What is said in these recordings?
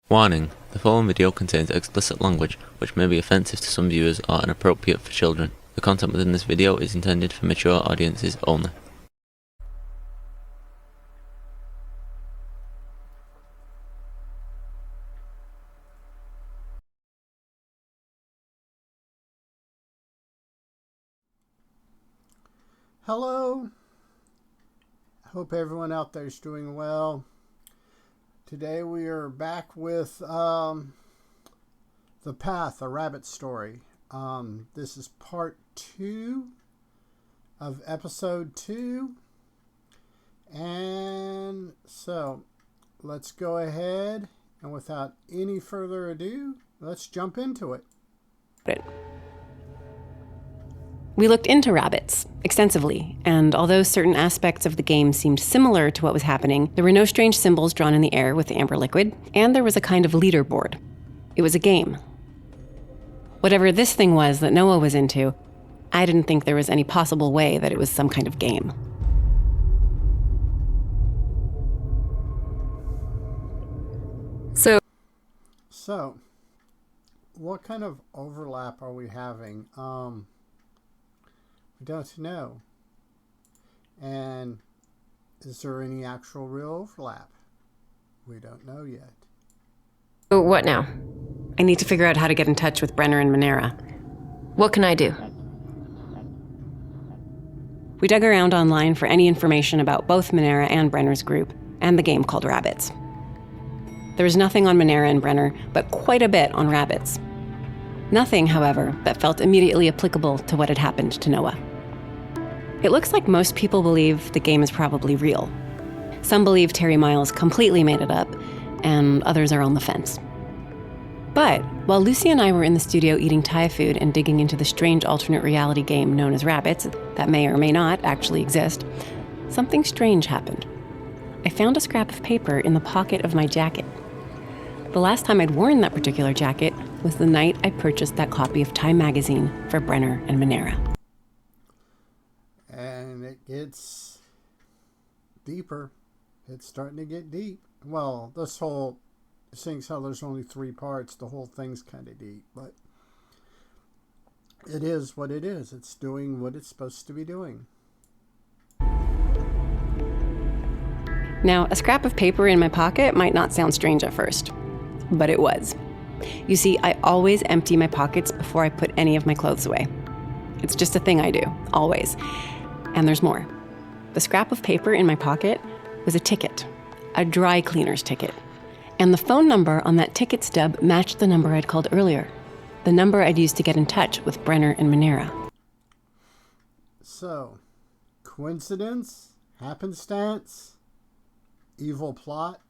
Warning: the following video contains explicit language which may be offensive to some viewers or inappropriate for children. The content within this video is intended for mature audiences only. Hello, hope everyone out there is doing well. Today we are back with The Path, a rabbit story. This is part 2 of episode 2. And so let's go ahead and without any further ado, let's jump into it. We looked into rabbits extensively, and although certain aspects of the game seemed similar to what was happening, there were no strange symbols drawn in the air with the amber liquid, and there was a kind of leaderboard. It was a game. Whatever this thing was that Noah was into, I didn't think there was any possible way that it was some kind of game. So, what kind of overlap are we having? We don't know. And is there any actual real overlap? We don't know yet. So what now? I need to figure out how to get in touch with Brenner and Manera. What can I do? We dug around online for any information about both Manera and Brenner's group, and the game called Rabbits. There was nothing on Manera and Brenner, but quite a bit on Rabbits. Nothing, however, that felt immediately applicable to what had happened to Noah. It looks like most people believe the game is probably real. Some believe Terry Miles completely made it up, and others are on the fence. But while Lucy and I were in the studio eating Thai food and digging into the strange alternate reality game known as Rabbits, that may or may not actually exist, something strange happened. I found a scrap of paper in the pocket of my jacket. The last time I'd worn that particular jacket was the night I purchased that copy of Time magazine for Brenner and Manera. And it gets deeper. It's starting to get deep. Well, this whole, seeing how there's only 3 parts, the whole thing's kind of deep. But it is what it is. It's doing what it's supposed to be doing. Now, a scrap of paper in my pocket might not sound strange at first, but it was. You see, I always empty my pockets before I put any of my clothes away. It's just a thing I do, always. And there's more. The scrap of paper in my pocket was a ticket, a dry cleaner's ticket. And the phone number on that ticket stub matched the number I'd called earlier, the number I'd used to get in touch with Brenner and Manera. So, coincidence? Happenstance? Evil plot?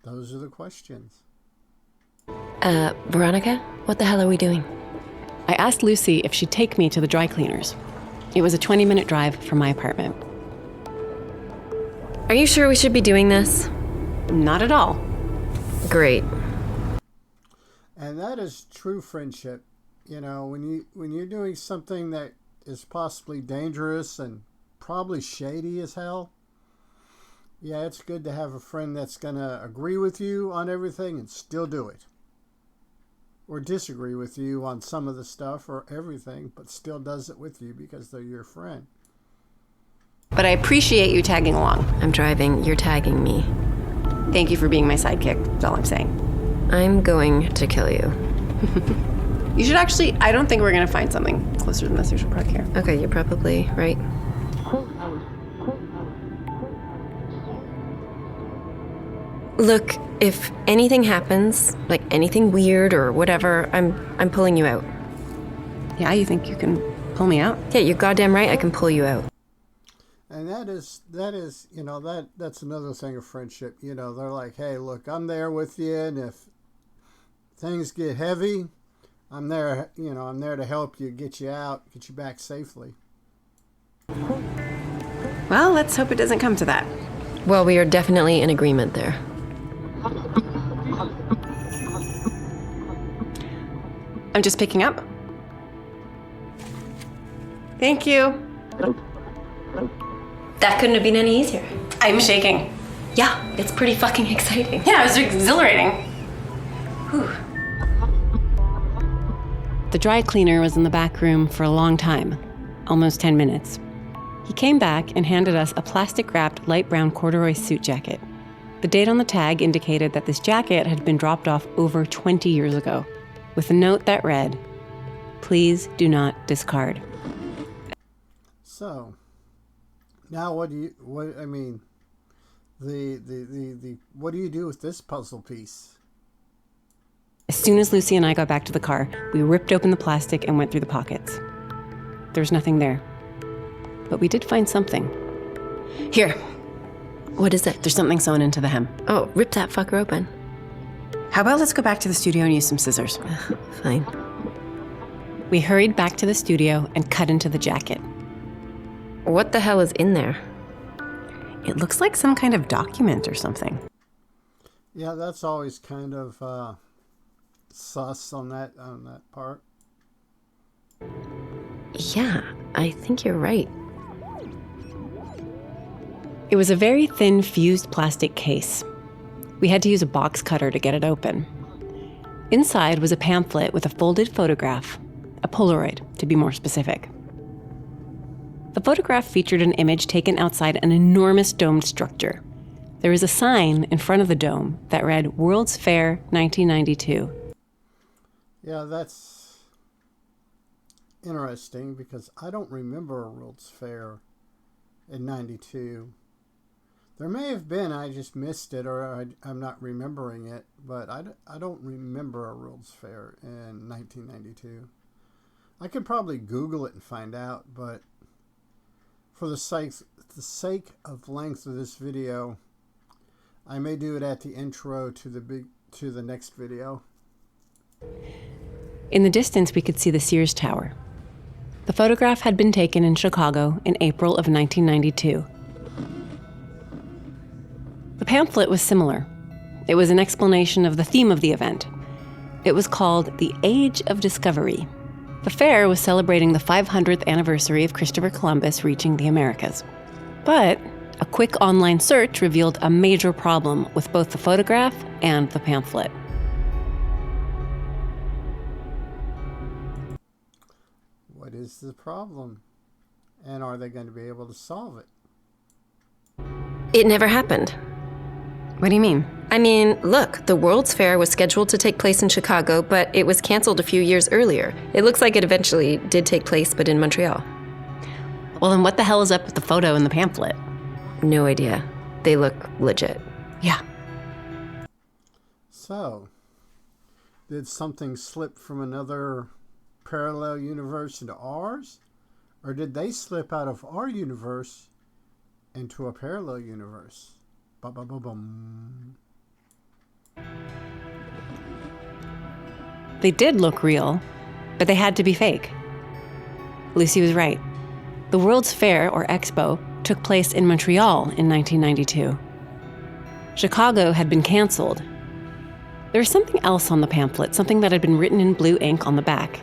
Those are the questions. Veronica, what the hell are we doing? I asked Lucy if she'd take me to the dry cleaners. It was a 20-minute drive from my apartment. Are you sure we should be doing this? Not at all. Great. And that is true friendship. You know, when you're doing something that is possibly dangerous and probably shady as hell, yeah, it's good to have a friend that's going to agree with you on everything and still do it. Or disagree with you on some of the stuff or everything, but still does it with you because they're your friend. But I appreciate you tagging along. I'm driving. You're tagging me. Thank you for being my sidekick, that's all I'm saying. I'm going to kill you. You should actually, I don't think we're going to find something closer than this. You should park here. Okay, you're probably right. Look, if anything happens, like anything weird or whatever, I'm pulling you out. Yeah, you think you can pull me out? Yeah, you're goddamn right I can pull you out. And that is, you know, that's another thing of friendship. You know, they're like, hey, look, I'm there with you, and if things get heavy, I'm there, you know, I'm there to help you, get you out, get you back safely. Well, let's hope it doesn't come to that. Well, we are definitely in agreement there. I'm just picking up. Thank you. That couldn't have been any easier. I'm shaking. Yeah, it's pretty fucking exciting. Yeah, it was exhilarating. Whew. The dry cleaner was in the back room for a long time, almost 10 minutes. He came back and handed us a plastic-wrapped light brown corduroy suit jacket. The date on the tag indicated that this jacket had been dropped off over 20 years ago, with a note that read, "Please do not discard." So, now what do you do with this puzzle piece? As soon as Lucy and I got back to the car, we ripped open the plastic and went through the pockets. There was nothing there. But we did find something. Here. What is it? There's something sewn into the hem. Oh, rip that fucker open. How about let's go back to the studio and use some scissors? Fine. We hurried back to the studio and cut into the jacket. What the hell is in there? It looks like some kind of document or something. Yeah, that's always kind of sus on that part. Yeah, I think you're right. It was a very thin fused plastic case. We had to use a box cutter to get it open. Inside was a pamphlet with a folded photograph, a Polaroid, to be more specific. The photograph featured an image taken outside an enormous domed structure. There was a sign in front of the dome that read World's Fair 1992. Yeah, that's interesting because I don't remember a World's Fair in 92. There may have been, I just missed it, or I'm not remembering it, but I don't remember a World's Fair in 1992. I could probably Google it and find out, but for the sake of length of this video, I may do it at the intro to the next video. In the distance, we could see the Sears Tower. The photograph had been taken in Chicago in April of 1992. The pamphlet was similar. It was an explanation of the theme of the event. It was called The Age of Discovery. The fair was celebrating the 500th anniversary of Christopher Columbus reaching the Americas. But a quick online search revealed a major problem with both the photograph and the pamphlet. What is the problem? And are they going to be able to solve it? It never happened. What do you mean? I mean, look, the World's Fair was scheduled to take place in Chicago, but it was canceled a few years earlier. It looks like it eventually did take place, but in Montreal. Well, then what the hell is up with the photo and the pamphlet? No idea. They look legit. Yeah. So, did something slip from another parallel universe into ours? Or did they slip out of our universe into a parallel universe? Ba-ba-ba-bum. They did look real, but they had to be fake. Lucy was right. The World's Fair, or Expo, took place in Montreal in 1992. Chicago had been canceled. There was something else on the pamphlet, something that had been written in blue ink on the back.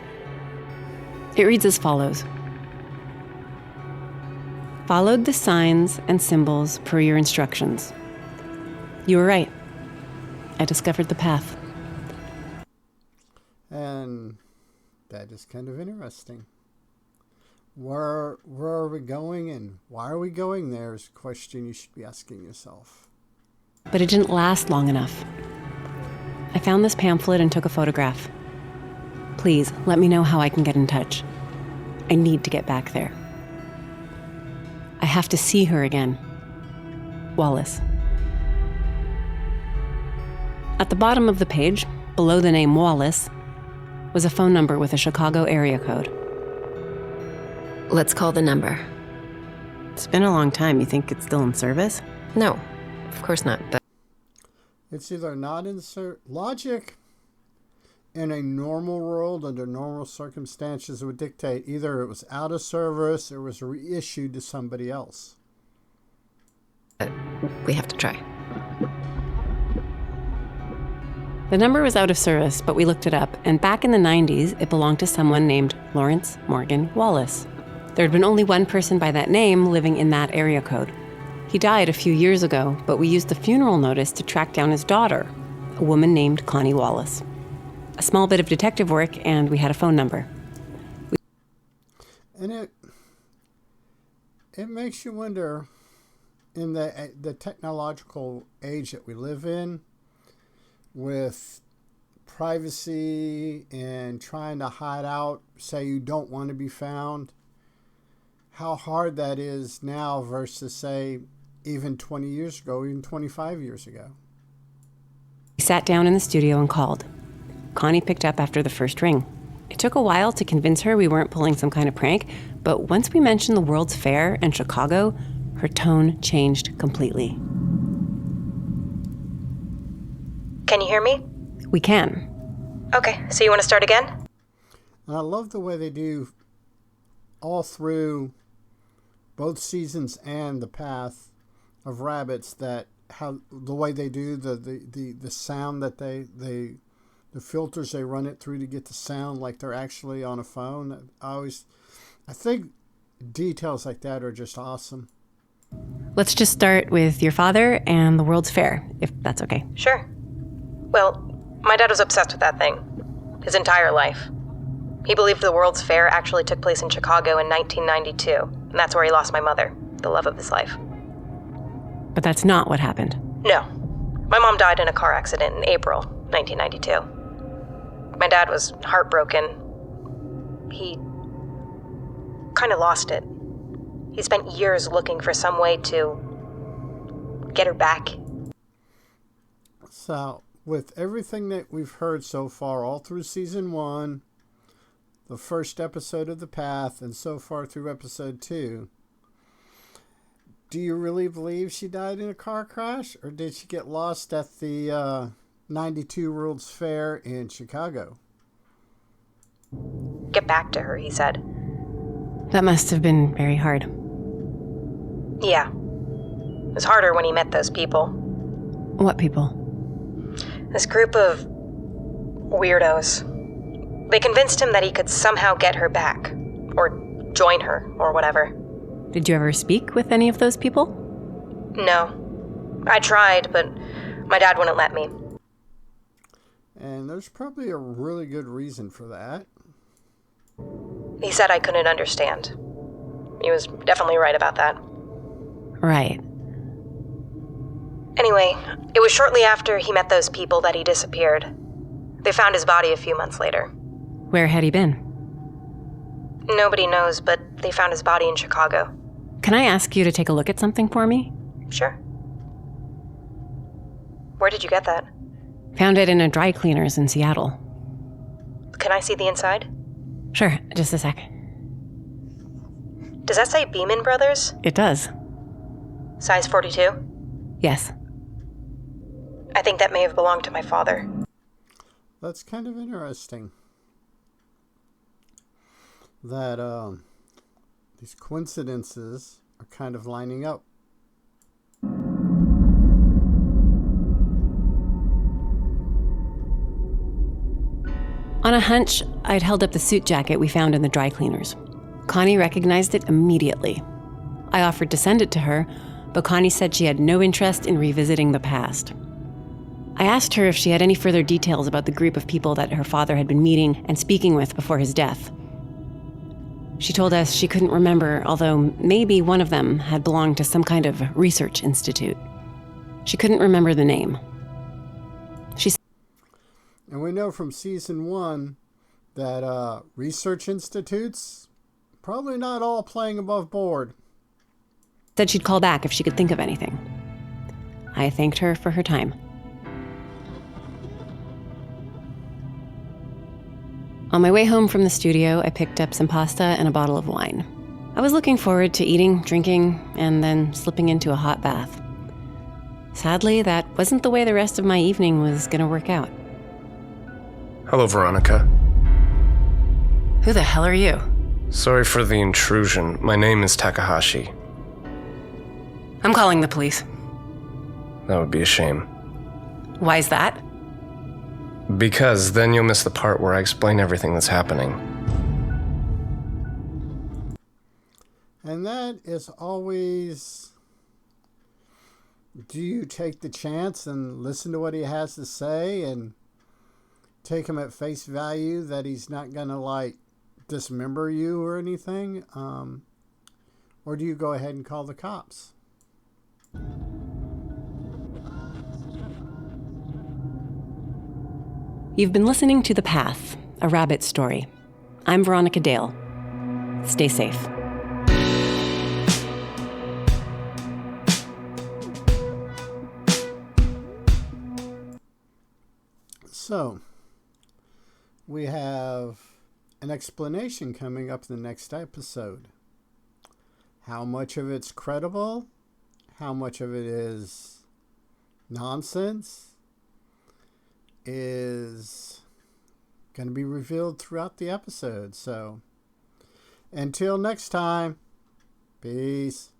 It reads as follows. Followed the signs and symbols per your instructions. You were right. I discovered the path. And that is kind of interesting. Where are we going and why are we going there is a question you should be asking yourself. But it didn't last long enough. I found this pamphlet and took a photograph. Please, let me know how I can get in touch. I need to get back there. I have to see her again. Wallace. At the bottom of the page, below the name Wallace, was a phone number with a Chicago area code. Let's call the number. It's been a long time. You think it's still in service? No, of course not, but... It's either not in logic in a normal world under normal circumstances would dictate either it was out of service or was reissued to somebody else. We have to try. The number was out of service, but we looked it up, and back in the 90s, it belonged to someone named Lawrence Morgan Wallace. There had been only one person by that name living in that area code. He died a few years ago, but we used the funeral notice to track down his daughter, a woman named Connie Wallace. A small bit of detective work, and we had a phone number. And it makes you wonder, in the technological age that we live in, with privacy and trying to hide out, say you don't want to be found, how hard that is now versus, say, even 20 years ago, even 25 years ago. We sat down in the studio and called. Connie picked up after the first ring. It took a while to convince her we weren't pulling some kind of prank, but once we mentioned the World's Fair and Chicago, her tone changed completely. Can you hear me? We can. Okay, so you want to start again? And I love the way they do all through both seasons and the path of rabbits, that how the way they do the sound that the filters they run it through to get the sound like they're actually on a phone. I think details like that are just awesome. Let's just start with your father and the World's Fair, if that's okay. Sure. Well, my dad was obsessed with that thing his entire life. He believed the World's Fair actually took place in Chicago in 1992, and that's where he lost my mother, the love of his life. But that's not what happened. No. My mom died in a car accident in April 1992. My dad was heartbroken. He kind of lost it. He spent years looking for some way to get her back. So, with everything that we've heard so far, all through season 1, the first episode of The Path, and so far through episode 2, do you really believe she died in a car crash, or did she get lost at the 92 World's Fair in Chicago? Get back to her, he said. That must have been very hard. Yeah. It was harder when he met those people. What people? This group of weirdos. They convinced him that he could somehow get her back, or join her, or whatever. Did you ever speak with any of those people? No. I tried, but my dad wouldn't let me. And there's probably a really good reason for that. He said I couldn't understand. He was definitely right about that. Right. Anyway, it was shortly after he met those people that he disappeared. They found his body a few months later. Where had he been? Nobody knows, but they found his body in Chicago. Can I ask you to take a look at something for me? Sure. Where did you get that? Found it in a dry cleaner's in Seattle. Can I see the inside? Sure, just a sec. Does that say Beeman Brothers? It does. Size 42? Yes. I think that may have belonged to my father. That's kind of interesting. That these coincidences are kind of lining up. On a hunch, I'd held up the suit jacket we found in the dry cleaners. Connie recognized it immediately. I offered to send it to her, but Connie said she had no interest in revisiting the past. I asked her if she had any further details about the group of people that her father had been meeting and speaking with before his death. She told us she couldn't remember, although maybe one of them had belonged to some kind of research institute. She couldn't remember the name. And we know from season 1 that research institutes, probably not all playing above board. Said she'd call back if she could think of anything. I thanked her for her time. On my way home from the studio, I picked up some pasta and a bottle of wine. I was looking forward to eating, drinking, and then slipping into a hot bath. Sadly, that wasn't the way the rest of my evening was going to work out. Hello, Veronica. Who the hell are you? Sorry for the intrusion. My name is Takahashi. I'm calling the police. That would be a shame. Why's that? Because then you'll miss the part where I explain everything that's happening. And that is always Do you take the chance and listen to what he has to say and take him at face value that he's not going to like dismember you or anything? Or do you go ahead and call the cops? You've been listening to The Path, a rabbit story. I'm Veronica Dale. Stay safe. So, we have an explanation coming up in the next episode. How much of it's credible? How much of it is nonsense? Is going to be revealed throughout the episode. So, until next time, peace.